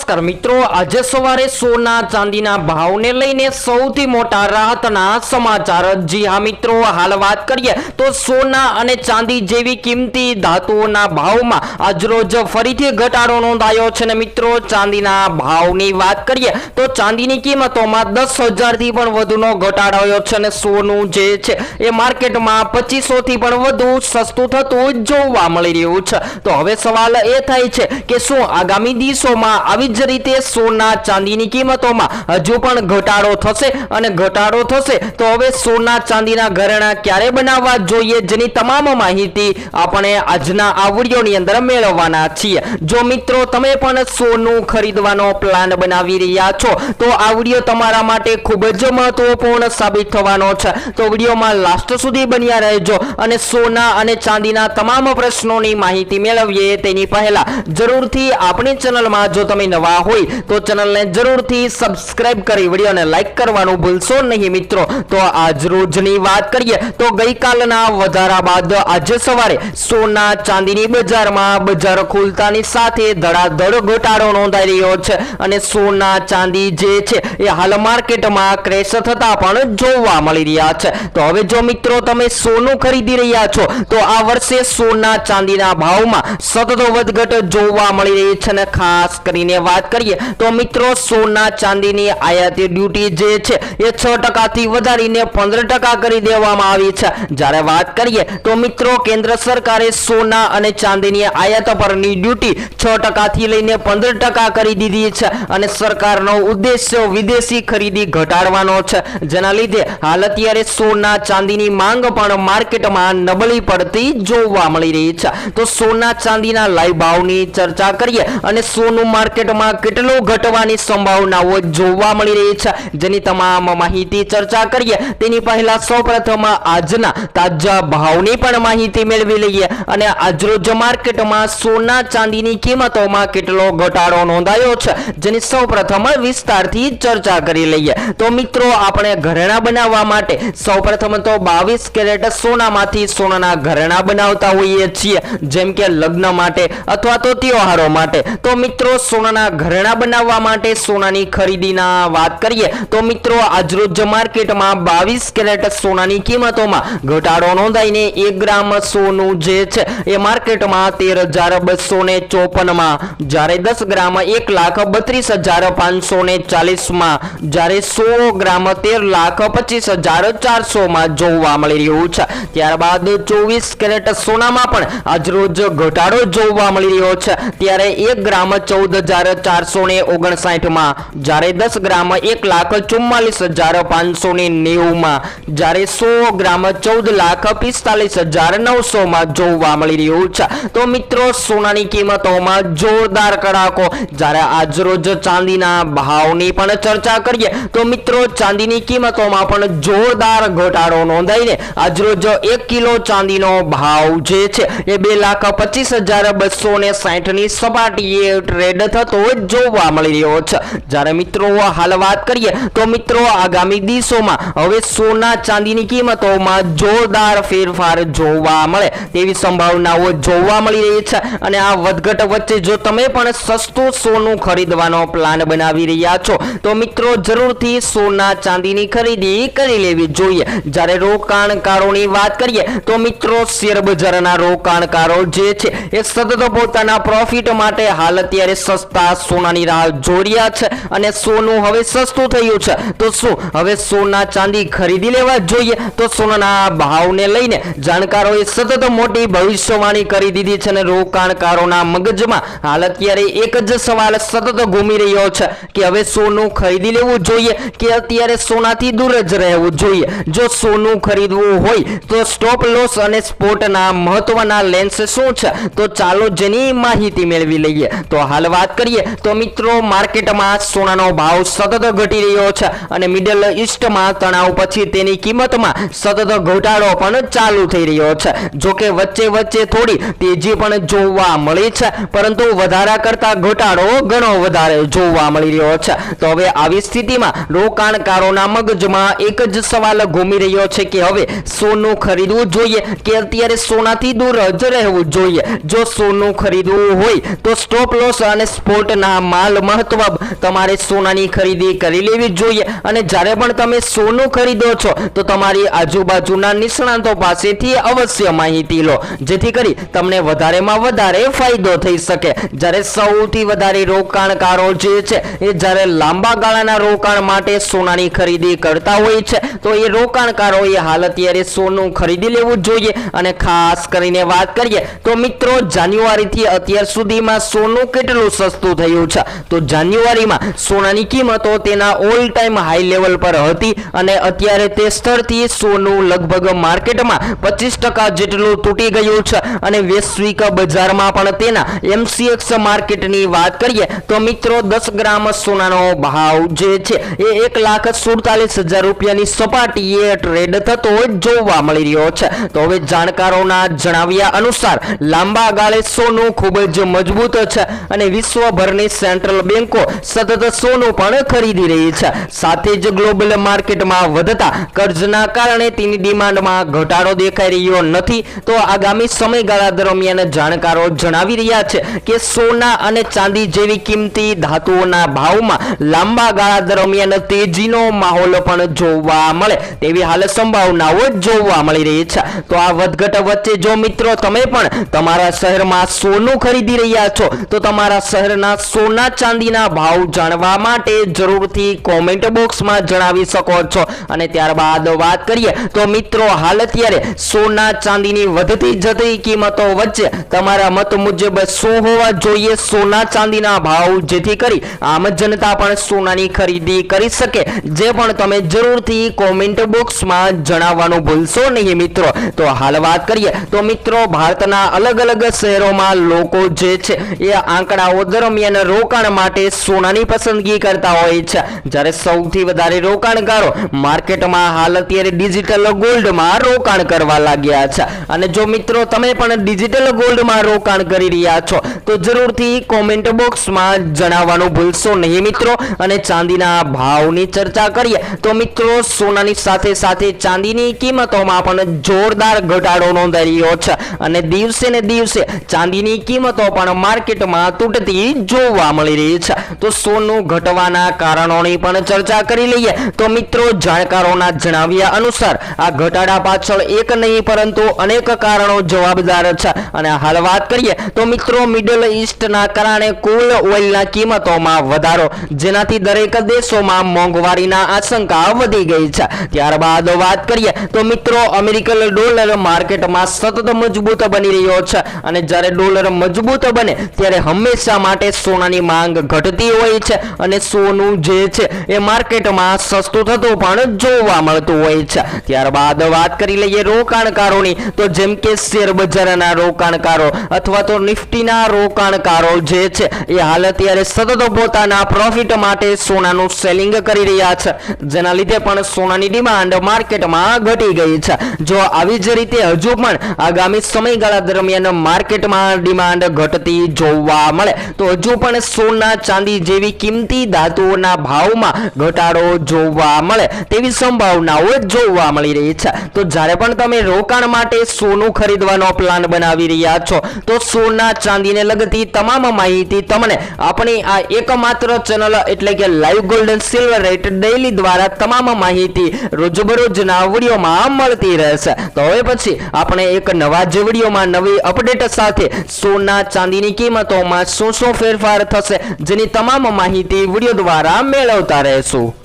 નમસ્કાર મિત્રો, આજે સવારે સોના ચાંદીના ભાવને લઈને સૌથી મોટા રાહતના સમાચાર। જી હા મિત્રો, હાલ વાત કરીએ તો સોના અને ચાંદી જેવી કિંમતી ધાતુઓના ભાવમાં આજરોજ ફરીથી ઘટાડો નોંધાયો છે ને મિત્રો, ચાંદીના ભાવની વાત કરીએ તો ચાંદીની કિંમતોમાં 10,000 થી પણ વધુનો ઘટાડો છે અને સોનું જે છે એ માર્કેટમાં 2500 થી પણ વધુ સસ્તું થતું જોવા મળી રહ્યું છે। તો હવે સવાલ એ થાય છે કે શું આગામી દિવસોમાં આવી જ રીતે સોના ચાંદીની કિંમતોમાં હજુ પણ ઘટાડો થશે અને ઘટાડો થશે તો હવે સોના ચાંદીના ઘરેણાં ક્યારે બનાવવા જોઈએ, જેની તમામ માહિતી આપણે આજના આ વિડીયોની અંદર મેળવવાના છીએ। જો મિત્રો તમે પણ સોનું ખરીદવાનો પ્લાન બનાવી રહ્યા છો તો આ વિડીયો તમારા માટે ખૂબ જ મહત્વપૂર્ણ સાબિત થવાનો છે, તો વિડીયોમાં લાસ્ટ સુધી બન્યા રહેજો અને સોના અને ચાંદીના તમામ પ્રશ્નોની માહિતી મેળવીએ તેની પહેલા જરૂરથી આપણી ચેનલમાં જો તમે નવા હોય તો ચેનલને જરૂરથી સબસ્ક્રાઇબ કરી વિડીયોને લાઈક કરવાનું ભૂલશો નહીં મિત્રો। તો આજ રોજની વાત કરીએ તો ગઈકાલના વધારા બાદ આજે સવારે સોના ચાંદીની બજારમાં બજાર ખુલતાની સાથે ધડાધડ ઘટાડો નોંધાઈ રહ્યો છે અને સોના ચાંદી જે છે એ હાલ માર્કેટમાં ક્રેશ થતા પણ જોવા મળી રહ્યા છે। તો હવે જો મિત્રો તમે સોનું ખરીદી રહ્યા છો તો આ વર્ષે સોના ચાંદીના ભાવમાં સતત વધઘટ જોવા મળી રહી છે અને ખાસ કરીને વાત કરીએ તો મિત્રો સોના ચાંદીની આયાતી ડ્યુટી જે છે એ 6% થી વધારીને 15% કરી દેવામાં આવી છે। જ્યારે વાત કરીએ તો મિત્રો કેન્દ્ર સરકારે સોના અને ચાંદીની આયાત પરની ડ્યુટી 6% થી લઈને 15% કરી દીધી છે અને સરકારનો ઉદ્દેશ્ય વિદેશી ખરીદી ઘટાડવાનો છે, જેના લીધે હાલ અત્યારે સોના ચાંદીની માંગ પણ માર્કેટમાં નબળી પડતી જોવા મળી રહી છે। તો સોના ચાંદીના લાઈવ ભાવની ચર્ચા કરીએ અને સોનું માર્કેટમાં કેટલું ઘટવાની સંભાવનાઓ જોવા મળી રહી છે, જેની તમામ માહિતી ચર્ચા કરીએ તેની પહેલા સૌપ્રથમ આજના તાજા ભાવની પણ માહિતી મેળવી લઈએ અને આજરોજ માર્કેટમાં સોના ચાંદીની કિંમતોમાં કેટલો ઘટાડો નોંધાયો છે જેની સૌપ્રથમ વિસ્તારથી ચર્ચા કરી લઈએ। તો મિત્રો આપણે ઘરેણાં બનાવવા માટે સૌપ્રથમ તો 22 કેરેટ સોનામાંથી સોનાના ઘરેણાં બનાવતા હોઈએ છીએ, જેમ કે લગ્ન માટે અથવા તો તહેવારો માટે। તો મિત્રો સોનાના ઘરેણાં બનાવવા માટે સોનાની ખરીદીના વાત કરીએ તો મિત્રો આજરોજ માર્કેટમાં 22 કેરેટ સોનાની કિંમતોમાં ઘટાડો નોંધાઈને 1 ગ્રામ સોનું જે છે એ માર્કેટમાં 13,254 માં, જ્યારે 10 ગ્રામ 1,32,540 માં, જ્યારે 100 ગ્રામ 13,25,400 માં જોવા મળી રહ્યું છે। ત્યારબાદ 24 કેરેટ સોનામાં પણ આજરોજ ઘટાડો જોવા મળી રહ્યો છે, ત્યારે 1 ગ્રામ 14,459 માં, જ્યારે 10 ગ્રામ 1,44,590 માં, જ્યારે 100 ગ્રામ 14,45,900 માં જોવા મળી રહ્યું છે। તો મિત્રો સોનાની કિંમતોમાં જોરદાર કડાકો। જ્યારે આજરોજ ચાંદીના ભાવની પણ ચર્ચા કરીએ તો મિત્રો ચાંદીની કિંમતોમાં પણ જોરદાર ઘટાડો નોંધાઈને આજરોજ 1 કિલો ચાંદીનો ભાવ જે છે એ 2,25,260 ની સપાટીએ ટ્રેડ થતો જોવા મળી રહ્યો છે। જ્યારે મિત્રો હાલ વાત કરીએ તો મિત્રો આગામી દિવસોમાં હવે સોના ચાંદીની કિંમતોમાં જોરદાર ફેરફાર જોવા મળે તેવી સંભાવનાઓ જોવા મળી રહી છે અને આ વધઘટ વચ્ચે જો તમે પણ સસ્તું સોનું ખરીદવાનો પ્લાન બનાવી રહ્યા છો તો મિત્રો જરૂરથી સોના ચાંદીની ખરીદી કરી લેવી જોઈએ। જ્યારે રોકાણકારોની વાત કરીએ તો મિત્રો શેર બજારના રોકાણકારો જે છે એ સતત પોતાના પ્રોફિટ માટે હાલ અત્યારે સસ્તા સોનાની રાહ જોઈ રહ્યા છે અને સોનું હવે સસ્તું થયું છે તો શું હવે સોના ચાંદી ખરીદી લેવા જોઈએ? તો સોનાના ભાવને લઈને જાણકારોએ સતત મોટી ભવિષ્યવાણી કરી દીધી છે અને રોકાણકારોના મગજમાં હાલ અત્યારે એક જ સવાલ સતત ઘૂમી રહ્યો છે કે હવે સોનું ખરીદી લેવું જોઈએ કે અત્યારે સોનાથી દૂર જ રહેવું જોઈએ। જો સોનું ખરીદવું હોય તો સ્ટોપ લોસ અને સ્પોટના મહત્વના લેન્સ શું છે તો ચાલો જેની માહિતી મેળવી લઈએ। તો હાલ વાત કરીએ તો મિત્રો માર્કેટમાં સોનાનો ભાવ સતત ઘટી રહ્યો છે અને મિડલ ઈસ્ટમાં તણાવ પછી તેની કિંમતમાં સતત ઘટાડો પણ ચાલુ થઈ રહ્યો છે। જો કે વચ્ચે વચ્ચે થોડી તેજી પણ જોવા મળી છે, પરંતુ વધારા કરતા ઘટાડો ઘણો વધારે જોવા મળી રહ્યો છે। તો હવે આવી સ્થિતિમાં રોકાણકારોના મગજમાં એક જ સવાલ ઘૂમી રહ્યો છે કે હવે સોનું ખરીદવું જોઈએ કે અત્યારે સોનાથી દૂર જ રહેવું જોઈએ। જો સોનું ખરીદવું હોય તો સ્ટોપ લોસ અને સ્પોટ બાબતના માલ મહત્વ તમારે સોનાની ખરીદી કરી લેવી જોઈએ અને જ્યારે પણ તમે સોનું ખરીદો છો તો તમારી આજુબાજુના નિષ્ણાતો પાસેથી અવશ્ય માહિતી લો, જેથી કરી તમને વધારેમાં વધારે ફાયદો થઈ શકે। જ્યારે સૌથી વધારે રોકાણકારો જે છે એ જ્યારે લાંબા ગાળાના રોકાણ માટે સોનાની ખરીદી કરતા હોય છે તો એ રોકાણકારોએ હાલ અત્યારે સોનું ખરીદી લેવું જોઈએ। અને ખાસ કરીને વાત કરીએ તો મિત્રો જાન્યુઆરીથી અત્યાર સુધીમાં સોનું કેટલું સસ્તું થયું છે, તો જાન્યુઆરીમાં સોનાની કિંમતો તેના ઓલ ટાઈમ હાઈ લેવલ પર હતી અને અત્યારે તે સ્તરથી સોનું લગભગ માર્કેટમાં 25% જેટલું તૂટી ગયું છે અને વૈશ્વિક બજારમાં પણ તેના MCX માર્કેટની વાત કરીએ તો મિત્રો 10 ગ્રામ સોનાનો ભાવ જે છે એ 1,47,000 રૂપિયાની સપાટીએ ટ્રેડ થતો જોવા મળી રહ્યો છે। તો હવે જાણકારોના જણાવ્યા અનુસાર લાંબા ગાળે સોનું ખૂબ જ મજબૂત છે અને વિશ્વભરની સેન્ટ્રલ બેન્કો સતત સોનું પણ ખરીદી રહી છે। સાથે જ ગ્લોબલ માર્કેટમાં વધતા કર્જના કારણે તેની ડિમાન્ડમાં ઘટાડો દેખાઈ રહ્યો નથી। તો આગામી સમયગાળા દરમિયાન જાણકારો જણાવી રહ્યા છે કે સોના અને ચાંદી જેવી કિંમતી ધાતુઓના ભાવમાં લાંબા ગાળા દરમિયાન તેજીનો માહોલ પણ જોવા મળે તેવી હાલ સંભાવનાઓ જોવા મળી રહી છે। તો આ વધઘટ વચ્ચે જો મિત્રો તમે પણ તમારા શહેરમાં સોનું ખરીદી રહ્યા છો તો તમારા શહેરના સોના ચાંદીના ભાવ જાણવા માટે જરૂરથી કોમેન્ટ બોક્સમાં જણાવી શકો છો। અને ત્યારબાદ વાત કરીએ તો મિત્રો હાલ અત્યારે સોના ચાંદીની વધતી જતી કિંમતો વચ્ચે તમારા મત મુજબ શું હોવા જોઈએ સોના ચાંદીના ભાવ, જેથી કરી આમ જનતા પણ સોનાની ખરીદી કરી શકે, જે પણ તમે જરૂરથી કોમેન્ટ બોક્સમાં જણાવવાનું ભૂલશો નહીં મિત્રો। તો હાલ વાત કરીએ તો મિત્રો ભારતના અલગ અલગ શહેરોમાં લોકો જે છે એ આંકડાઓ દરમિયાન રોકાણ માટે સોનાની પસંદગી કરતા હોય છે, જ્યારે સૌથી વધારે રોકાણકારો માર્કેટમાં હાલ અત્યારે ડિજિટલ ગોલ્ડમાં રોકાણ કરવા લાગ્યા છે। અને જો મિત્રો તમે પણ ડિજિટલ ગોલ્ડમાં રોકાણ કરી રહ્યા છો તો જરૂરથી કોમેન્ટ બોક્સમાં જણાવવાનું ભૂલશો નહીં મિત્રો। અને ચાંદીના ભાવની ચર્ચા કરીએ તો મિત્રો સોનાની સાથે સાથે ચાંદીની કિંમતોમાં પણ જોરદાર ઘટાડો નોંધાઈ રહ્યો છે અને દિવસે ને દિવસે ચાંદીની કિંમતો પણ માર્કેટમાં તૂટતી જોવા મળી રહી છે। તો સોનું ઘટવાના કારણોની પણ ચર્ચા કરી લઈએ તો મિત્રો જાણકારોના જણાવ્યા અનુસાર આ ઘટાડા પાછળ એક નહીં પરંતુ અનેક કારણો જવાબદાર છે। અને હાલ વાત કરીએ તો મિત્રો મિડલ ઈસ્ટના કારણે કુલ ઓઇલના કિંમતોમાં વધારો, જેનાથી દરેક દેશોમાં મોંઘવારીના આશંકા વધી ગઈ છે। ત્યારબાદ વાત કરીએ તો મિત્રો અમેરિકન ડોલર માર્કેટમાં સતત મજબૂત બની રહ્યો છે અને જ્યારે ડોલર મજબૂત બને ત્યારે હંમેશા માટે સોનાની માંગ ઘટતી હોય છે અને સોનું જે છે એ માર્કેટમાં સસ્તું થતું પણ જોવા મળતું હોય છે। ત્યારબાદ વાત કરી લઈએ રોકાણકારોની તો જેમ કે શેર બજારના રોકાણકારો અથવા તો નિફ્ટીના રોકાણકારો જે છે એ હાલ અત્યારે સતત પોતાના પ્રોફિટ માટે સોનાનું સેલિંગ કરી રહ્યા છે, જેના લીધે પણ સોનાની ડિમાન્ડ માર્કેટમાં ઘટી ગઈ છે। જો આવી જ રીતે હજુ પણ આગામી સમયગાળા દરમિયાન માર્કેટમાં ડિમાન્ડ ઘટતી જોવા મળે તો હજુ પણ સોના ચાંદી જેવી કિંમતી ધાતુઓના ભાવમાં ઘટાડો જોવા મળે તેવી સંભાવનાઓ જોવા મળી રહી છે। તો જ્યારે પણ તમે રોકાણ માટે સોનું ખરીદવાનો પ્લાન બનાવી રહ્યા છો તો સોના ચાંદીને લગતી તમામ માહિતી તમને આપણી આ એકમાત્ર ચેનલ એટલે કે live gold and silver rate daily દ્વારા તમામ માહિતી રોજબરોજના વિડીયોમાં મળતી રહેશે। તો હવે પછી આપણે એક નવા જ વિડીયોમાં નવી અપડેટ સાથે સોના ચાંદીની કિંમતોમાં શું ફેરફાર થશે જેની તમામ માહિતી વિડીયો દ્વારા મેળવતા રહેશું।